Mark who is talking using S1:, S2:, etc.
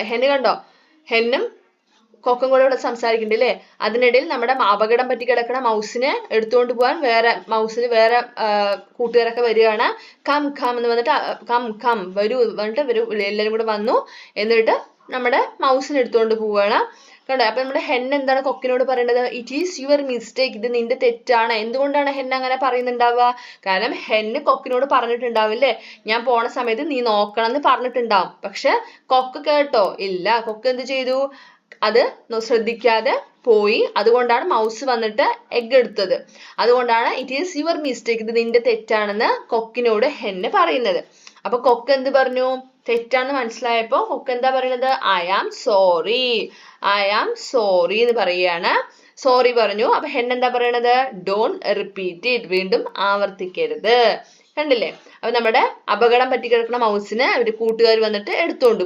S1: ഹെന്ന് കണ്ടോ, ഹെന്നും കൊക്കും കൂടെ ഇവിടെ സംസാരിക്കുന്നുണ്ട് അല്ലേ. അതിനിടയിൽ നമ്മുടെ അപകടം പറ്റി കിടക്കണ മൗസിനെ എടുത്തുകൊണ്ട് പോകാൻ മൗസിന് വേറെ കൂട്ടുകാരൊക്കെ വരികയാണ്. കം കം എന്ന് വന്നിട്ട് കം കം വരൂ പറഞ്ഞിട്ട് എല്ലാവരും കൂടെ വന്നു. എന്നിട്ട് നമ്മുടെ മൗസിനെ എടുത്തുകൊണ്ട് പോവുകയാണ്. കണ്ടോ, അപ്പൊ നമ്മുടെ ഹെൻ എന്താണ് കൊക്കിനോട് പറയേണ്ടത്? ഇറ്റ് ഈസ് യുവർ മിസ്റ്റേക്ക്, ഇത് നിന്റെ തെറ്റാണ്. എന്തുകൊണ്ടാണ് ഹെൻ അങ്ങനെ പറയുന്നുണ്ടാവുക? കാരണം ഹെന്ന് കൊക്കിനോട് പറഞ്ഞിട്ടുണ്ടാവില്ലേ, ഞാൻ പോണ സമയത്ത് നീ നോക്കണം എന്ന് പറഞ്ഞിട്ടുണ്ടാവും. പക്ഷെ കൊക്ക് കേട്ടോ ഇല്ല. കൊക്ക് എന്ത് ചെയ്തു? അത് ശ്രദ്ധിക്കാതെ പോയി. അതുകൊണ്ടാണ് മൗസ് വന്നിട്ട് എഗ് എടുത്തത്. അതുകൊണ്ടാണ് ഇറ്റ് ഈസ് യുവർ മിസ്റ്റേക്ക്, ഇത് നിന്റെ തെറ്റാണെന്ന് കൊക്കിനോട് ഹെന്ന് പറയുന്നത്. അപ്പൊ കൊക്ക് എന്ത് പറഞ്ഞു? തെറ്റാണെന്ന് മനസ്സിലായപ്പോ കൊക്ക് എന്താ പറയുന്നത്? I am sorry, I am sorry എന്ന് പറയുകയാണ്. സോറി പറഞ്ഞു. അപ്പൊ ഹെൻ എന്താ പറയണത്? ഡോണ്ട് റിപ്പീറ്റ് ഇറ്റ്, വീണ്ടും ആവർത്തിക്കരുത്. കണ്ടില്ലേ? അപ്പൊ നമ്മുടെ അപകടം പറ്റി കിടക്കുന്ന മൗസിനെ അവര് കൂട്ടുകാർ വന്നിട്ട് എടുത്തോണ്ട്